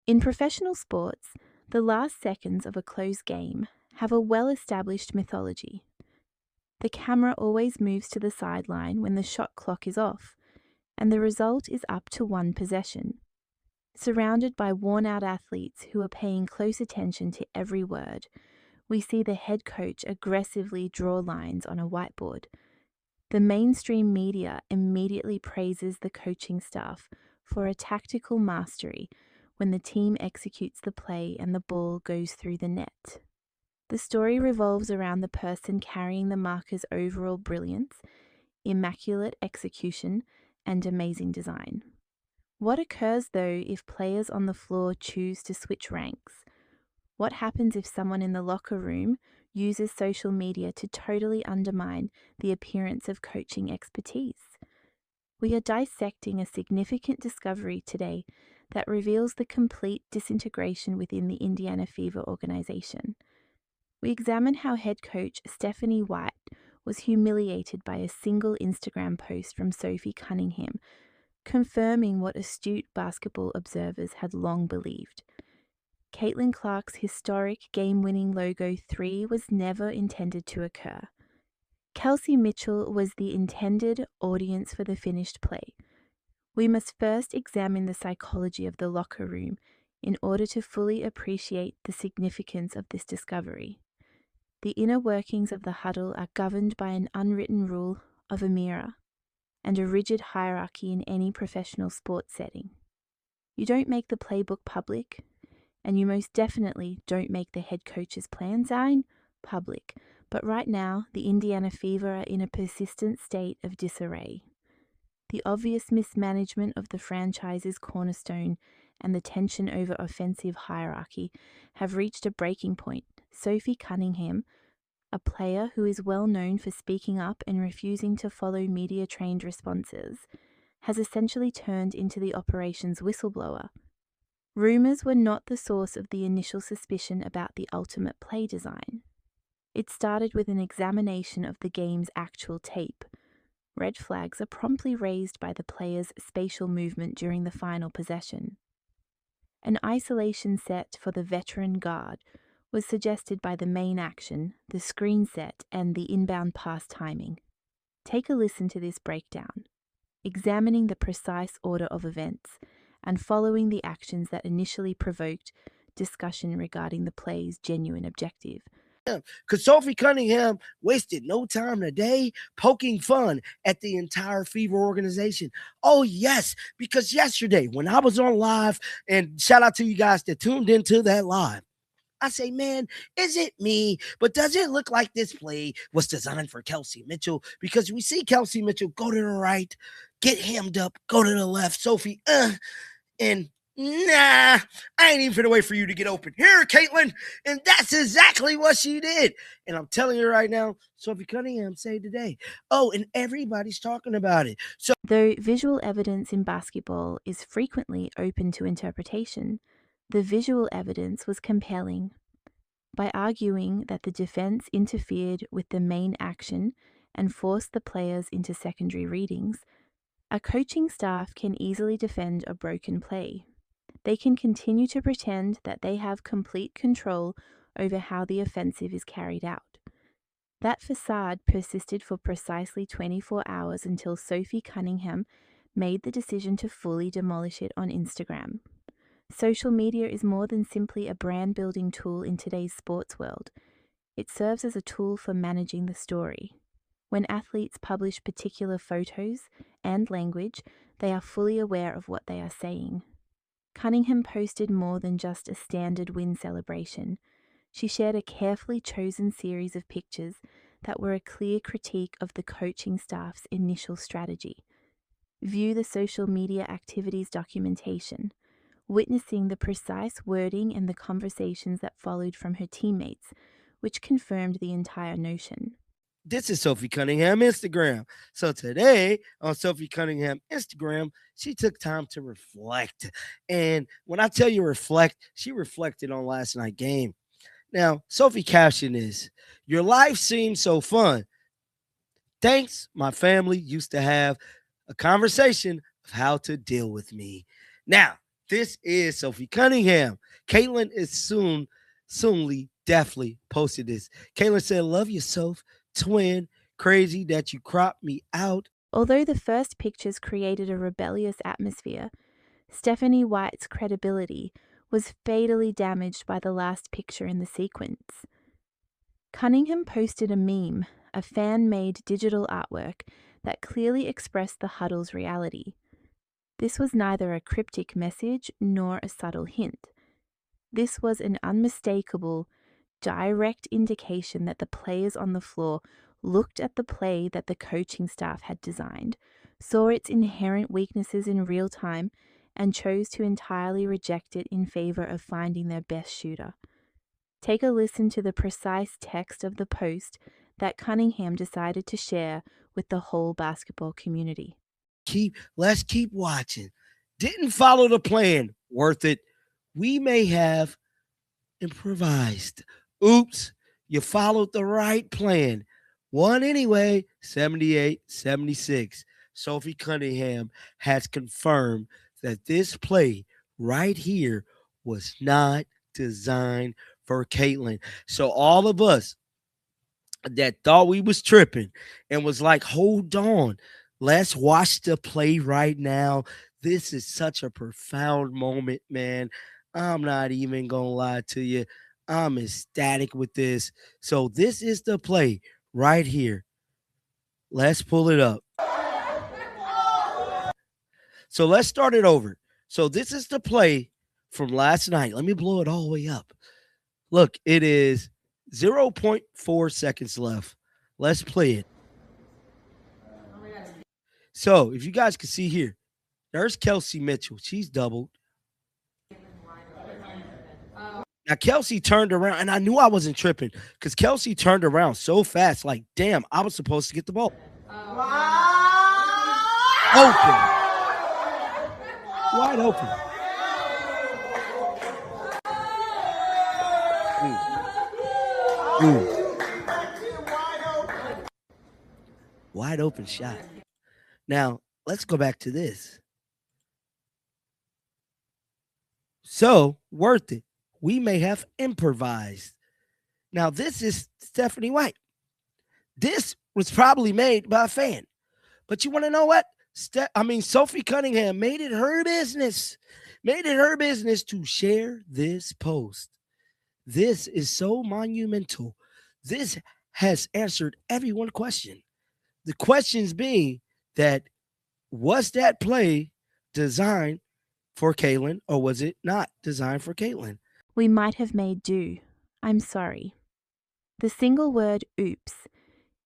In professional sports, the last seconds of a close game have a well established mythology. The camera always moves to the sideline when the shot clock is off, and the result is up to one possession. Surrounded by worn out athletes who are paying close attention to every word, we see the head coach aggressively draw lines on a whiteboard. The mainstream media immediately praises the coaching staff for a tactical mastery when the team executes the play and the ball goes through the net. The story revolves around the person carrying the marker's overall brilliance, immaculate execution, and amazing design. What occurs, though, if players on the floor choose to switch ranks? What happens if someone in the locker room uses social media to totally undermine the appearance of coaching expertise? We are dissecting a significant discovery today that reveals the complete disintegration within the Indiana Fever organization. We examine how head coach Stephanie White was humiliated by a single Instagram post from Sophie Cunningham, confirming what astute basketball observers had long believed. Caitlin Clark's historic game-winning logo 3 was never intended to occur. Kelsey Mitchell was the intended audience for the finished play. We must first examine the psychology of the locker room in order to fully appreciate the significance of this discovery. The inner workings of the huddle are governed by an unwritten rule of a mirror and a rigid hierarchy in any professional sports setting. You don't make the playbook public, and you most definitely don't make the head coach's plan sign public. But right now, the Indiana Fever are in a persistent state of disarray. The obvious mismanagement of the franchise's cornerstone and the tension over offensive hierarchy have reached a breaking point. Sophie Cunningham, a player who is well known for speaking up and refusing to follow media-trained responses, has essentially turned into the operation's whistleblower. Rumors were not the source of the initial suspicion about the ultimate play design. It started with an examination of the game's actual tape. Red flags are promptly raised by the player's spatial movement during the final possession. An isolation set for the veteran guard was suggested by the main action, the screen set, and the inbound pass timing. Take a listen to this breakdown, examining the precise order of events and following the actions that initially provoked discussion regarding the play's genuine objective. Because Sophie Cunningham wasted no time today poking fun at the entire Fever organization. Oh, yes, because yesterday when I was on live, and shout out to you guys that tuned into that live, I say, man, is it me? But does it look like this play was designed for Kelsey Mitchell? Because we see Kelsey Mitchell go to the right, get hammed up, go to the left. Sophie, and nah, I ain't even finna wait for you to get open. Here, Caitlin. And that's exactly what she did. And I'm telling you right now, Sophie Cunningham saved the day. Oh, and everybody's talking about it. So, though visual evidence in basketball is frequently open to interpretation, the visual evidence was compelling. By arguing that the defense interfered with the main action and forced the players into secondary readings, a coaching staff can easily defend a broken play. They can continue to pretend that they have complete control over how the offensive is carried out. That facade persisted for precisely 24 hours until Sophie Cunningham made the decision to fully demolish it on Instagram. Social media is more than simply a brand-building tool in today's sports world. It serves as a tool for managing the story. When athletes publish particular photos and language, they are fully aware of what they are saying. Cunningham posted more than just a standard win celebration. She shared a carefully chosen series of pictures that were a clear critique of the coaching staff's initial strategy. View the social media activities documentation, witnessing the precise wording and the conversations that followed from her teammates, which confirmed the entire notion. this is Sophie Cunningham Instagram. So today on Sophie Cunningham Instagram, she took time to reflect. And when I tell you reflect, she reflected on last night's game. Now, Sophie caption is, your life seems so fun. Thanks, my family used to have a conversation of how to deal with me. Now, This is Sophie Cunningham. Caitlin is soonly, definitely posted this. Caitlin said, "Love you, Soph. Twin. Crazy that you cropped me out." Although the first pictures created a rebellious atmosphere, Stephanie White's credibility was fatally damaged by the last picture in the sequence. Cunningham posted a meme, a fan-made digital artwork that clearly expressed the huddle's reality. This was neither a cryptic message nor a subtle hint. This was an unmistakable, direct indication that the players on the floor looked at the play that the coaching staff had designed, saw its inherent weaknesses in real time, and chose to entirely reject it in favor of finding their best shooter. Take a listen to the precise text of the post that Cunningham decided to share with the whole basketball community. Let's keep watching. Didn't follow the plan. Worth it. We may have improvised. Oops, you followed the right plan. Won anyway, 78-76. Sophie Cunningham has confirmed that this play right here was not designed for Caitlin. So all of us that thought we was tripping and was like, hold on, let's watch the play right now. This is such a profound moment, man. I'm not even gonna lie to you. I'm ecstatic with this. So this is the play right here. Let's pull it up. So let's start it over. So this is the play from last night. Let me blow it all the way up. Look, it is 0.4 seconds left. Let's play it. So if you guys can see here, there's Kelsey Mitchell. She's doubled. Now Kelsey turned around, and I knew I wasn't tripping because Kelsey turned around so fast. Like, damn, I was supposed to get the ball. Open. Wide open. Wide open shot. Now, let's go back to this. So, worth it. We may have improvised. Now, this is Stephanie White. This was probably made by a fan. But you want to know what? Sophie Cunningham made it her business. Made it her business to share this post. This is so monumental. This has answered every one question. The questions being that, was that play designed for Caitlin or was it not designed for Caitlin? We might have made do. I'm sorry. The single word oops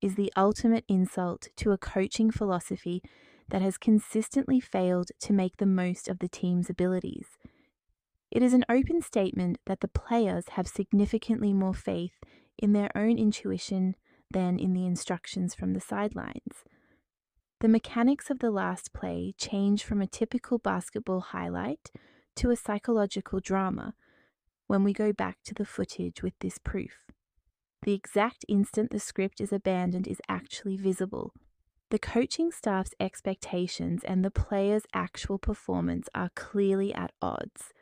is the ultimate insult to a coaching philosophy that has consistently failed to make the most of the team's abilities. It is an open statement that the players have significantly more faith in their own intuition than in the instructions from the sidelines. The mechanics of the last play change from a typical basketball highlight to a psychological drama when we go back to the footage with this proof. The exact instant the script is abandoned is actually visible. The coaching staff's expectations and the players' actual performance are clearly at odds.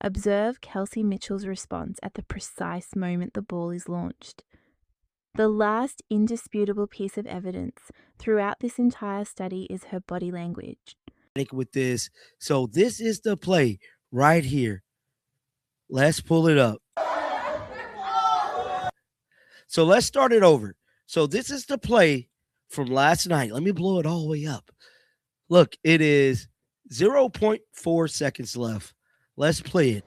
Observe Kelsey Mitchell's response at the precise moment the ball is launched. The last indisputable piece of evidence throughout this entire study is her body language. With this, so this is the play right here. Let's pull it up. So let's start it over. So this is the play from last night. Let me blow it all the way up. Look, it is 0.4 seconds left. Let's play it.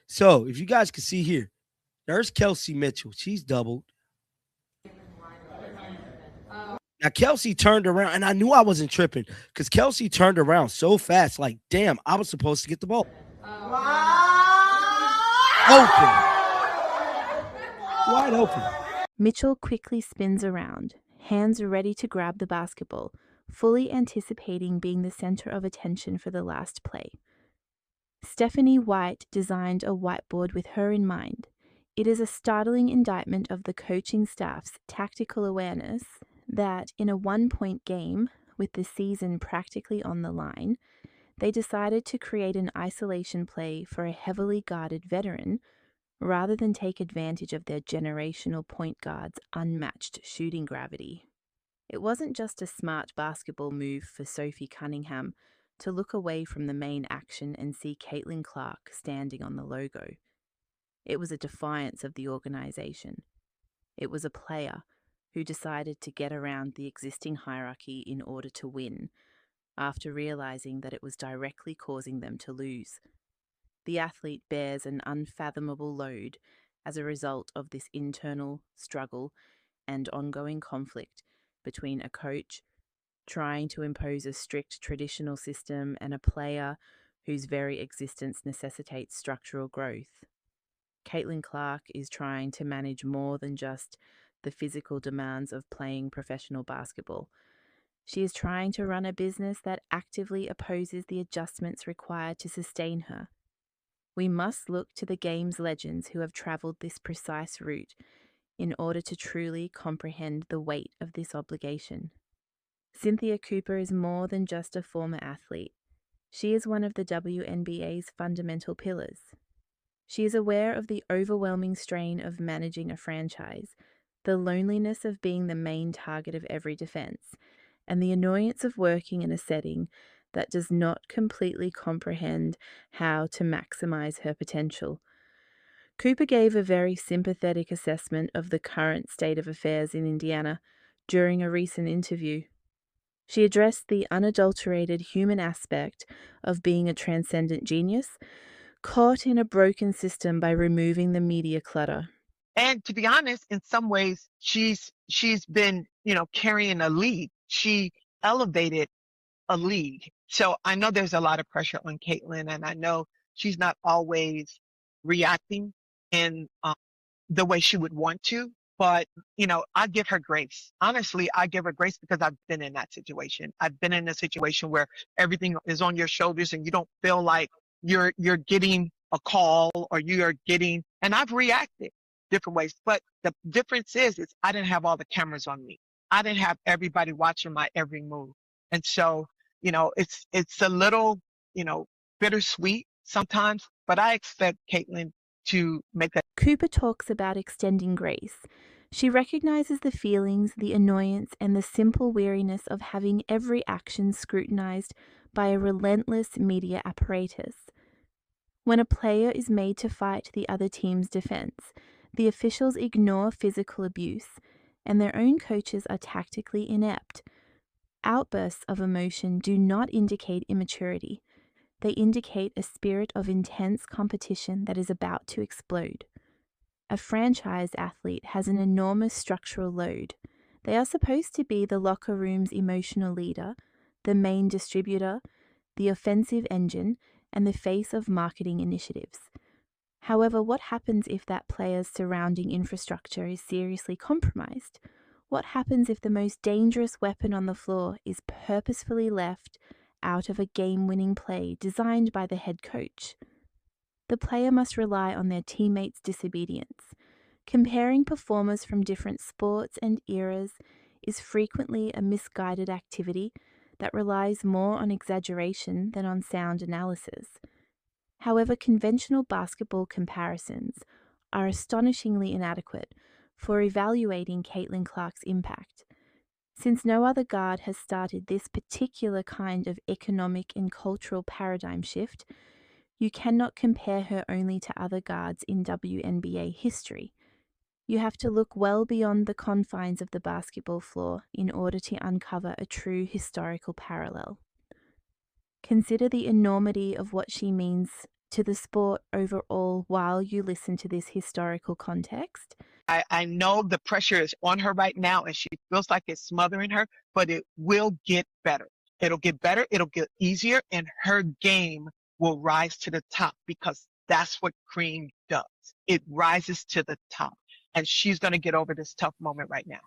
So if you guys can see here, there's Kelsey Mitchell. She's doubled. Now Kelsey turned around, and I knew I wasn't tripping because Kelsey turned around so fast. Like, damn, I was supposed to get the ball. Open. Wide open. Mitchell quickly spins around, hands ready to grab the basketball, fully anticipating being the center of attention for the last play. Stephanie White designed a whiteboard with her in mind. It is a startling indictment of the coaching staff's tactical awareness that in a one-point game, with the season practically on the line, they decided to create an isolation play for a heavily guarded veteran rather than take advantage of their generational point guard's unmatched shooting gravity. It wasn't just a smart basketball move for Sophie Cunningham to look away from the main action and see Caitlin Clark standing on the logo. It was a defiance of the organization. It was a player who decided to get around the existing hierarchy in order to win, after realizing that it was directly causing them to lose. The athlete bears an unfathomable load as a result of this internal struggle and ongoing conflict between a coach trying to impose a strict traditional system and a player whose very existence necessitates structural growth. Caitlin Clark is trying to manage more than just the physical demands of playing professional basketball. She is trying to run a business that actively opposes the adjustments required to sustain her. We must look to the game's legends who have travelled this precise route in order to truly comprehend the weight of this obligation. Cynthia Cooper is more than just a former athlete. She is one of the WNBA's fundamental pillars. She is aware of the overwhelming strain of managing a franchise, the loneliness of being the main target of every defense, and the annoyance of working in a setting that does not completely comprehend how to maximize her potential. Cooper gave a very sympathetic assessment of the current state of affairs in Indiana during a recent interview. She addressed the unadulterated human aspect of being a transcendent genius, caught in a broken system by removing the media clutter. And to be honest, in some ways, she's been, carrying a league. She elevated a league. So I know there's a lot of pressure on Caitlin, and I know she's not always reacting in the way she would want to. But, I give her grace. Honestly, I give her grace because I've been in that situation. I've been in a situation where everything is on your shoulders and you don't feel like you're getting a call or and I've reacted different ways. But the difference is I didn't have all the cameras on me. I didn't have everybody watching my every move. And so, it's a little, bittersweet sometimes, but I expect Caitlin to make that. Cooper talks about extending grace. She recognizes the feelings, the annoyance, and the simple weariness of having every action scrutinized by a relentless media apparatus. When a player is made to fight the other team's defense, the officials ignore physical abuse, and their own coaches are tactically inept. Outbursts of emotion do not indicate immaturity. They indicate a spirit of intense competition that is about to explode. A franchise athlete has an enormous structural load. They are supposed to be the locker room's emotional leader, the main distributor, the offensive engine, and the face of marketing initiatives. However, what happens if that player's surrounding infrastructure is seriously compromised? What happens if the most dangerous weapon on the floor is purposefully left out of a game-winning play designed by the head coach? The player must rely on their teammates' disobedience. Comparing performers from different sports and eras is frequently a misguided activity that relies more on exaggeration than on sound analysis. However, conventional basketball comparisons are astonishingly inadequate for evaluating Caitlin Clark's impact. Since no other guard has started this particular kind of economic and cultural paradigm shift, you cannot compare her only to other guards in WNBA history. You have to look well beyond the confines of the basketball floor in order to uncover a true historical parallel. Consider the enormity of what she means to the sport overall while you listen to this historical context. I know the pressure is on her right now and she feels like it's smothering her, but it will get better. It'll get better. It'll get easier, and her game will rise to the top because that's what Cream does. It rises to the top, and she's going to get over this tough moment right now.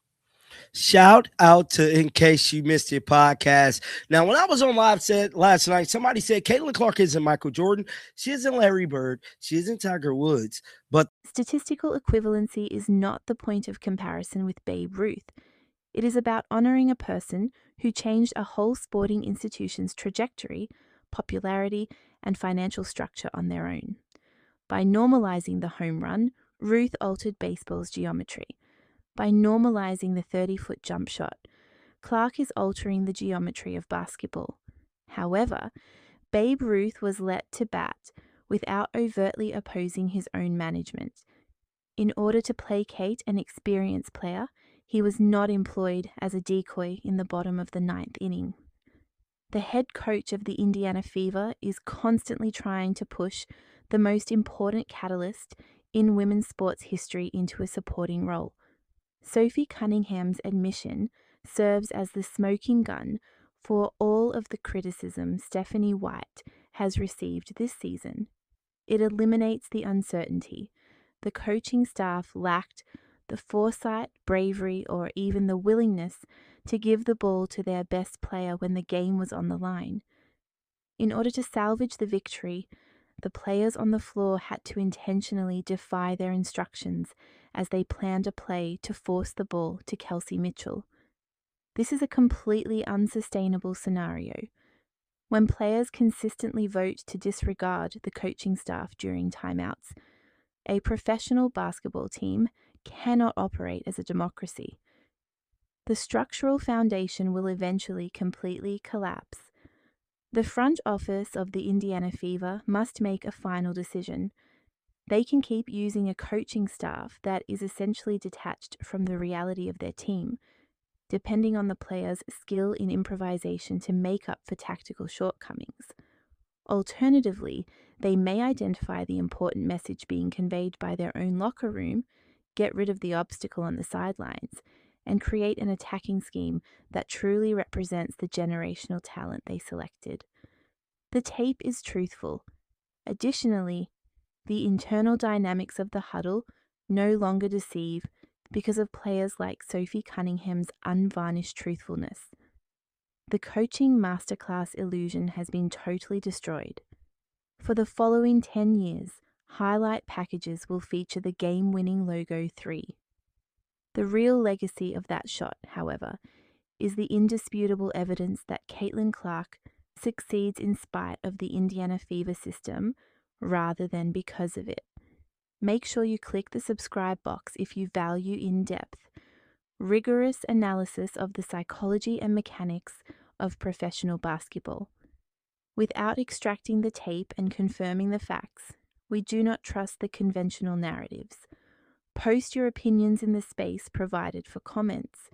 Shout out to In Case You Missed It podcast. Now, when I was on live set last night, somebody said Caitlin Clark isn't Michael Jordan. She isn't Larry Bird. She isn't Tiger Woods. But statistical equivalency is not the point of comparison with Babe Ruth. It is about honoring a person who changed a whole sporting institution's trajectory popularity, and financial structure on their own. By normalizing the home run, Ruth altered baseball's geometry. By normalizing the 30-foot jump shot, Clark is altering the geometry of basketball. However, Babe Ruth was let to bat without overtly opposing his own management. In order to placate an experienced player, he was not employed as a decoy in the bottom of the 9th inning. The head coach of the Indiana Fever is constantly trying to push the most important catalyst in women's sports history into a supporting role. Sophie Cunningham's admission serves as the smoking gun for all of the criticism Stephanie White has received this season. It eliminates the uncertainty. The coaching staff lacked the foresight, bravery, or even the willingness to give the ball to their best player when the game was on the line. In order to salvage the victory, the players on the floor had to intentionally defy their instructions as they planned a play to force the ball to Kelsey Mitchell. This is a completely unsustainable scenario. When players consistently vote to disregard the coaching staff during timeouts, a professional basketball team cannot operate as a democracy. The structural foundation will eventually completely collapse. The front office of the Indiana Fever must make a final decision. They can keep using a coaching staff that is essentially detached from the reality of their team, depending on the players' skill in improvisation to make up for tactical shortcomings. Alternatively, they may identify the important message being conveyed by their own locker room, get rid of the obstacle on the sidelines, and create an attacking scheme that truly represents the generational talent they selected. The tape is truthful. Additionally, the internal dynamics of the huddle no longer deceive because of players like Sophie Cunningham's unvarnished truthfulness. The coaching masterclass illusion has been totally destroyed. For the following 10 years, highlight packages will feature the game-winning logo 3. The real legacy of that shot, however, is the indisputable evidence that Caitlin Clark succeeds in spite of the Indiana Fever system rather than because of it. Make sure you click the subscribe box if you value in-depth, rigorous analysis of the psychology and mechanics of professional basketball. Without extracting the tape and confirming the facts, we do not trust the conventional narratives. Post your opinions in the space provided for comments.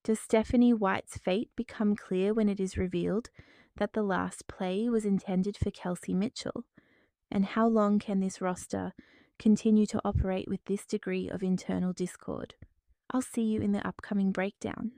Does Stephanie White's fate become clear when it is revealed that the last play was intended for Kelsey Mitchell? And how long can this roster continue to operate with this degree of internal discord? I'll see you in the upcoming breakdown.